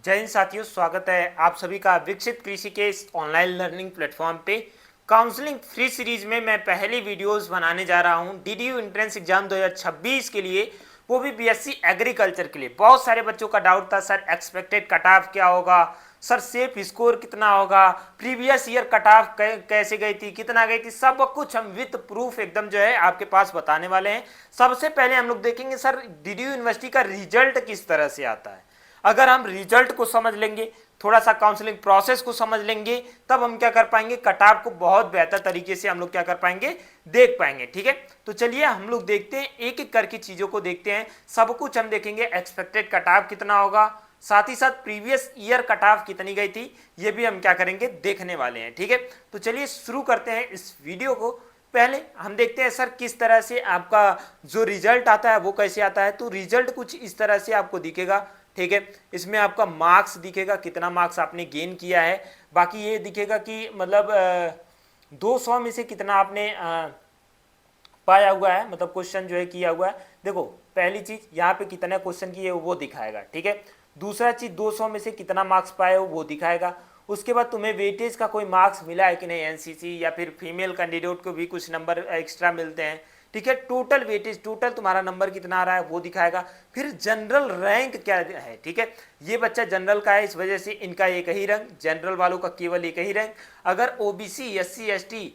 जय हिंद साथियों, स्वागत है आप सभी का विकसित कृषि के इस ऑनलाइन लर्निंग प्लेटफॉर्म पे। काउंसलिंग फ्री सीरीज में मैं पहली वीडियोस बनाने जा रहा हूं डीडीयू एंट्रेंस एग्जाम 2026 के लिए, वो भी बीएससी एग्रीकल्चर के लिए। बहुत सारे बच्चों का डाउट था, सर एक्सपेक्टेड कट ऑफ क्या होगा, सर सेफ स्कोर कितना होगा, प्रीवियस ईयर कट ऑफ कैसे गई थी, कितना गई थी, सब कुछ हम विद प्रूफ एकदम जो है आपके पास बताने वाले हैं। सबसे पहले हम लोग देखेंगे सर डीडीयू यूनिवर्सिटी का रिजल्ट किस तरह से आता है। अगर हम रिजल्ट को समझ लेंगे, थोड़ा सा काउंसलिंग प्रोसेस को समझ लेंगे, तब हम क्या कर पाएंगे, कट ऑफ को बहुत बेहतर तरीके से हम लोग क्या कर पाएंगे, देख पाएंगे। ठीक है, तो चलिए हम लोग देखते हैं, एक एक करके चीजों को देखते हैं। सब कुछ हम देखेंगे, एक्सपेक्टेड कट ऑफ कितना होगा, साथ ही साथ प्रीवियस ईयर कट ऑफ कितनी गई थी, ये भी हम क्या करेंगे, देखने वाले हैं। ठीक है, तो चलिए शुरू करते हैं इस वीडियो को। पहले हम देखते हैं सर किस तरह से आपका जो रिजल्ट आता है वो कैसे आता है। तो रिजल्ट कुछ इस तरह से आपको दिखेगा। ठीक है, इसमें आपका मार्क्स दिखेगा, कितना मार्क्स आपने गेन किया है। बाकी ये दिखेगा कि मतलब 200 में से कितना आपने पाया हुआ है, मतलब क्वेश्चन जो है किया हुआ है। देखो पहली चीज यहाँ पे कितने क्वेश्चन किए वो दिखाएगा। ठीक है, दूसरा चीज 200 में से कितना मार्क्स पाए हो वो दिखाएगा। उसके बाद तुम्हें वेटेज का कोई मार्क्स मिला है कि नहीं, एनसीसी या फिर फीमेल कैंडिडेट को भी कुछ नंबर एक्स्ट्रा मिलते हैं। ठीक है, टोटल वेटेज, टोटल तुम्हारा नंबर कितना आ रहा है वो दिखाएगा। फिर जनरल रैंक क्या है। ठीक है, ये बच्चा जनरल का है, इस वजह से इनका एक ही रैंक, जनरल वालों का केवल एक ही रैंक। अगर ओबीसी एससी एसटी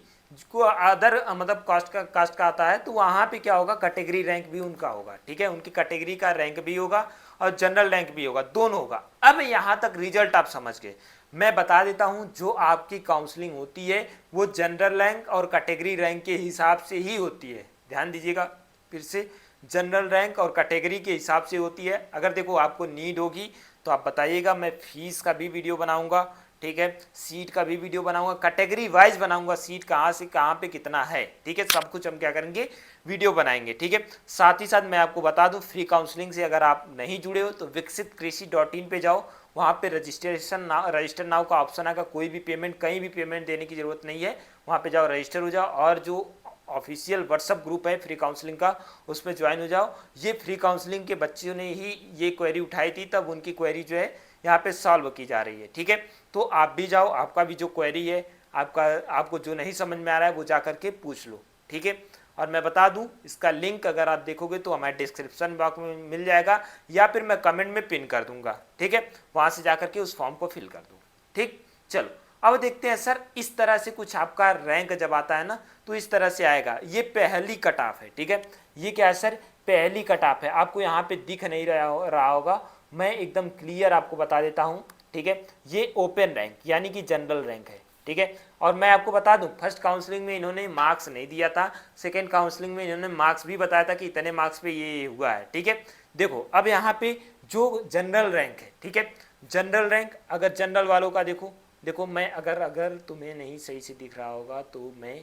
को अदर मतलब कास्ट का आता है तो वहां पे क्या होगा, कैटेगरी रैंक भी उनका होगा। ठीक है, उनकी कैटेगरी का रैंक भी होगा और जनरल रैंक भी होगा, दोनों होगा। अब यहां तक रिजल्ट आप समझ गए। मैं बता देता हूं, जो आपकी काउंसलिंग होती है वो जनरल रैंक और कैटेगरी रैंक के हिसाब से ही होती है। ध्यान दीजिएगा फिर से, जनरल रैंक और कैटेगरी के हिसाब से होती है। अगर देखो आपको नीड होगी तो आप बताइएगा, मैं फीस का भी वीडियो बनाऊंगा। ठीक है, सीट का भी वीडियो बनाऊंगा, कैटेगरी वाइज बनाऊंगा, सीट कहाँ से कहाँ पे कितना है। ठीक है, सब कुछ हम क्या करेंगे, वीडियो बनाएंगे। ठीक है, साथ ही साथ मैं आपको बता दूं, फ्री काउंसलिंग से अगर आप नहीं जुड़े हो तो विकसितकृषि.in पे जाओ, वहाँ पे रजिस्टर नाउ का ऑप्शन आएगा। कोई भी पेमेंट, कहीं भी पेमेंट देने की जरूरत नहीं है, वहाँ पे जाओ, रजिस्टर हो जाओ और जो ऑफिशियल व्हाट्सअप ग्रुप है फ्री काउंसलिंग का, उसमें ज्वाइन हो जाओ। ये फ्री काउंसलिंग के बच्चों ने ही ये क्वेरी उठाई थी, तब उनकी क्वेरी जो है यहाँ पे सॉल्व की जा रही है। ठीक है, तो आप भी जाओ, आपका भी जो क्वेरी है, आपको जो नहीं समझ में आ रहा है वो जा करके पूछ लो। ठीक है, और मैं बता दूं, इसका लिंक अगर आप देखोगे तो हमारे डिस्क्रिप्शन बॉक्स में मिल जाएगा, या फिर मैं कमेंट में पिन कर दूंगा। ठीक है, वहां से जाकर के उस फॉर्म को फिल कर दो। ठीक, चलो अब देखते हैं सर, इस तरह से कुछ आपका रैंक जब आता है ना तो इस तरह से आएगा। ये पहली कट ऑफ है। ठीक है, ये क्या है सर, पहली कट ऑफ है। आपको यहाँ पे दिख नहीं रहा होगा, मैं एकदम क्लियर आपको बता देता हूँ। ठीक है, ये ओपन रैंक यानी कि जनरल रैंक है। ठीक है, और मैं आपको बता दूं, फर्स्ट काउंसलिंग में इन्होंने मार्क्स नहीं दिया था, सेकेंड काउंसलिंग में इन्होंने मार्क्स भी बताया था कि इतने मार्क्स पे ये हुआ है। ठीक है, देखो अब यहाँ पे जो जनरल रैंक है, ठीक है, जनरल रैंक, अगर जनरल वालों का देखो मैं अगर तुम्हें नहीं सही से दिख रहा होगा तो मैं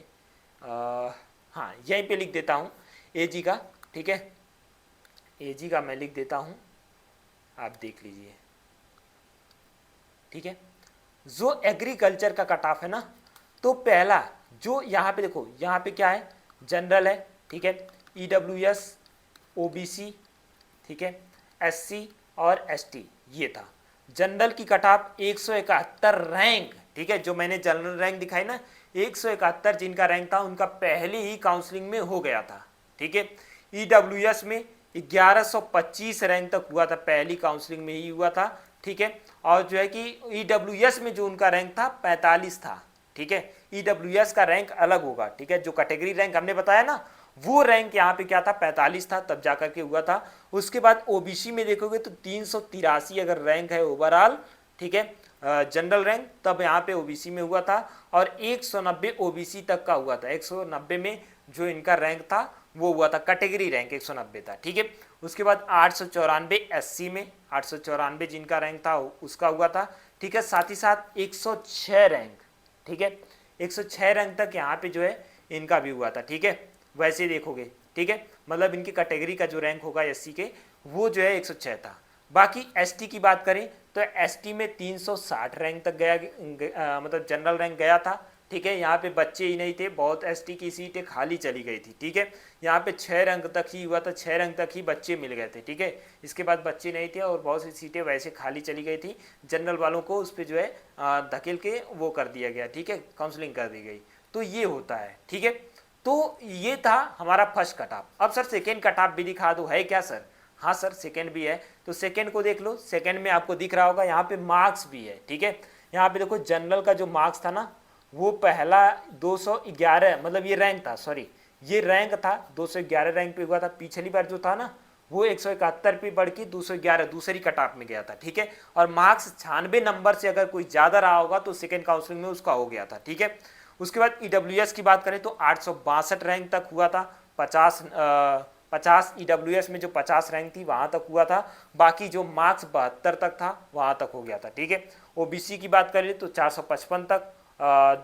हाँ यहीं पे लिख देता हूँ एजी का। ठीक है, एजी का मैं लिख देता हूँ, आप देख लीजिए। ठीक है, जो एग्रीकल्चर का कट ऑफ है ना, तो पहला जो यहाँ पे देखो, यहाँ पे क्या है, जनरल है। ठीक है, ईडब्ल्यूएस, ओबीसी, ठीक है, एससी और एसटी, ये था जनरल की कट ऑफ 171 रैंक। ठीक है, जो मैंने जनरल रैंक दिखाई ना, 171 जिनका रैंक था उनका पहले ही काउंसलिंग में हो गया था। ठीक है, ईडब्ल्यूएस में 1125 रैंक तक हुआ था, पहली काउंसलिंग में ही हुआ था। ठीक है, और जो है कि ईडब्ल्यूएस में जो उनका रैंक था 45 था। ठीक है, ईडब्ल्यूएस का रैंक अलग होगा। ठीक है, जो कैटेगरी रैंक हमने बताया ना, वो रैंक यहाँ पे क्या था, 45 था, तब जाकर के हुआ था। उसके बाद ओबीसी में देखोगे तो 383 अगर रैंक है ओवरऑल, ठीक है, जनरल रैंक, तब यहाँ पे ओबीसी में हुआ था। और 190 ओबीसी तक का हुआ था, 190 में जो इनका रैंक था वो हुआ था, कैटेगरी रैंक 190 था। ठीक है, उसके बाद 894 एससी में, 894 जिनका रैंक था उसका हुआ था। ठीक है, साथ ही साथ 106 रैंक, ठीक है, 106 रैंक तक यहाँ पे जो है इनका भी हुआ था। ठीक है, वैसे देखोगे, ठीक है, मतलब इनकी कैटेगरी का जो रैंक होगा एससी के, वो जो है 106 था। बाकी एसटी की बात करें तो एसटी में 360 रैंक तक गया, मतलब जनरल रैंक गया था। ठीक है। यहाँ पे बच्चे ही नहीं थे, बहुत एसटी की सीटें खाली चली गई थी, ठीक है। यहाँ पे 6 रैंक तक ही हुआ था, 6 रैंक तक ही बच्चे मिल गए थे, ठीक है। इसके बाद बच्चे नहीं थे और बहुत सी सीटें वैसे खाली चली गई थी। जनरल वालों को उस पर जो है धकेल के वो कर दिया गया, ठीक है, काउंसलिंग कर दी गई। तो ये होता है, ठीक है। तो ये था हमारा फर्स्ट कट ऑफ। अब सर सेकेंड कट ऑफ भी दिखा दो, है क्या सर? हाँ सर, सेकेंड भी है। तो सेकेंड को देख लो, सेकेंड में आपको दिख रहा होगा यहाँ पे मार्क्स भी है, ठीक है। यहाँ पे देखो जनरल का जो मार्क्स था ना, वो पहला 211, मतलब ये रैंक था, सॉरी ये रैंक था 211 रैंक पे हुआ था। पिछली बार जो था ना वो 171 पे बढ़ के 211 दूसरी कट ऑफ में गया था, ठीक है। और मार्क्स 96 नंबर से अगर कोई ज़्यादा रहा होगा तो सेकेंड काउंसलिंग में उसका हो गया था, ठीक है। उसके बाद ईडब्ल्यूएस की बात करें तो 862 रैंक तक हुआ था। 50 ईडब्ल्यूएस में जो 50 रैंक थी वहाँ तक हुआ था। बाकी जो मार्क्स 72 तक था वहाँ तक हो गया था, ठीक है। ओबीसी की बात करें तो 455 तक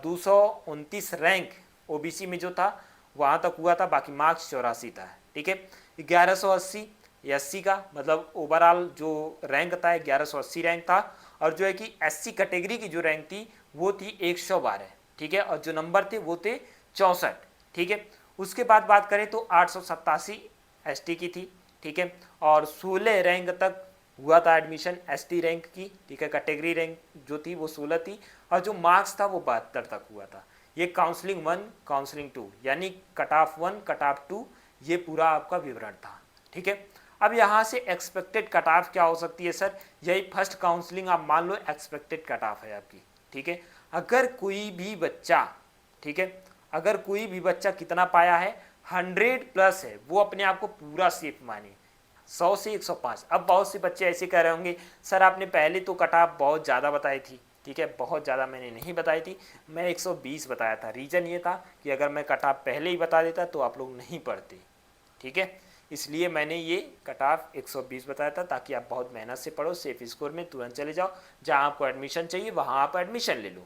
229 रैंक ओबीसी में जो था वहाँ तक हुआ था। बाकी मार्क्स 84 था, ठीक है। 1180 एससी का, मतलब ओवरऑल जो रैंक था 1180 रैंक था। और जो है कि एससी कैटेगरी की जो रैंक थी वो थी 112, ठीक है। और जो नंबर थे वो थे 64, ठीक है। उसके बाद बात करें तो 887 एसटी की थी, ठीक है। और 16 रैंक तक हुआ था एडमिशन एसटी रैंक की, ठीक है। कैटेगरी रैंक जो थी वो 16 थी और जो मार्क्स था वो 72 तक हुआ था। ये काउंसलिंग 1 काउंसलिंग 2 यानी कट ऑफ 1 कट ऑफ 2 ये पूरा आपका विवरण था, ठीक है। अब यहाँ से एक्सपेक्टेड कट ऑफ क्या हो सकती है सर? यही फर्स्ट काउंसलिंग आप मान लो एक्सपेक्टेड कट ऑफ है आपकी, ठीक है। अगर कोई भी बच्चा, ठीक है, अगर कोई भी बच्चा कितना पाया है 100 प्लस है, वो अपने आप को पूरा सेफ माने, 100 से 105। अब बहुत से बच्चे ऐसे कह रहे होंगे सर आपने पहले तो कट ऑफ बहुत ज़्यादा बताई थी, ठीक है। बहुत ज़्यादा मैंने नहीं बताई थी, मैं 120 बताया था। रीज़न ये था कि अगर मैं कट ऑफ पहले ही बता देता तो आप लोग नहीं पढ़ते, ठीक है। इसलिए मैंने ये कट ऑफ 120 बताया था ताकि आप बहुत मेहनत से पढ़ो, सेफ स्कोर में तुरंत चले जाओ, जहाँ आपको एडमिशन चाहिए वहाँ आप एडमिशन ले लो,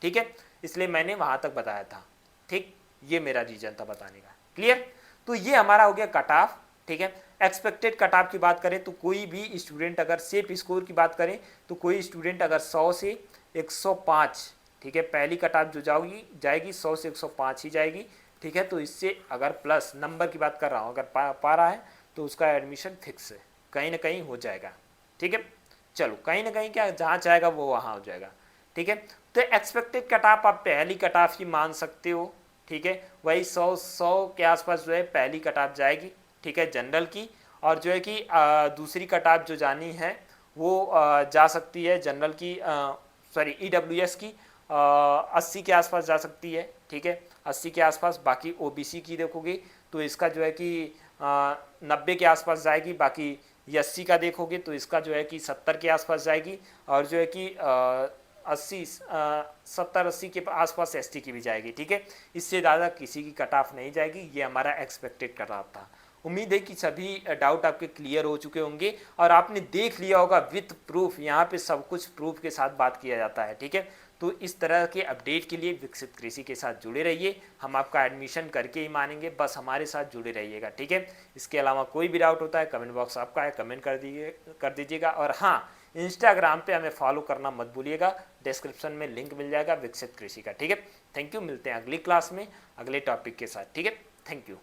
ठीक है। इसलिए मैंने वहाँ तक बताया था, ठीक। ये मेरा रीजन था बताने का, क्लियर। तो ये हमारा हो गया कट ऑफ, ठीक है। एक्सपेक्टेड कट ऑफ की बात करें तो कोई भी स्टूडेंट अगर सेफ स्कोर की बात करें तो कोई स्टूडेंट अगर 100 से 105, ठीक है, पहली कट ऑफ जो जाएगी 100 से 105 ही जाएगी, ठीक है। तो इससे अगर प्लस नंबर की बात कर रहा हूँ, अगर पा रहा है तो उसका एडमिशन फिक्स है, कहीं ना कहीं हो जाएगा, ठीक है। चलो कहीं ना कहीं क्या, जहाँ चाहेगा वो वहाँ हो जाएगा, ठीक है। तो एक्सपेक्टेड कट ऑफ आप पहली कट ऑफ ही मान सकते हो, ठीक है। वही 100 के आसपास जो है पहली कट ऑफ जाएगी, ठीक है, जनरल की। और जो है कि दूसरी कट ऑफ जो जानी है वो जा सकती है जनरल की, सॉरी ईडब्ल्यूएस की 80 के आसपास जा सकती है, ठीक है, 80 के आसपास। बाकी ओबीसी की देखोगे तो इसका जो है कि 90 के आसपास जाएगी। बाकी एससी का देखोगे तो इसका जो है कि 70 के आसपास जाएगी। और जो है कि 70-80 के आसपास एसटी की भी जाएगी, ठीक है। इससे ज़्यादा किसी की कट ऑफ नहीं जाएगी। ये हमारा एक्सपेक्टेड कट ऑफ था। उम्मीद है कि सभी डाउट आपके क्लियर हो चुके होंगे और आपने देख लिया होगा विथ प्रूफ। यहाँ पे सब कुछ प्रूफ के साथ बात किया जाता है, ठीक है। तो इस तरह के अपडेट के लिए विकसित कृषि के साथ जुड़े रहिए। हम आपका एडमिशन करके ही मानेंगे, बस हमारे साथ जुड़े रहिएगा, ठीक है। इसके अलावा कोई भी डाउट होता है कमेंट बॉक्स आपका है, कमेंट कर दीजिएगा। और हाँ, इंस्टाग्राम पे हमें फॉलो करना मत भूलिएगा, डिस्क्रिप्शन में लिंक मिल जाएगा विकसित कृषि का, ठीक है। थैंक यू, मिलते हैं अगली क्लास में अगले टॉपिक के साथ, ठीक है। Thank you.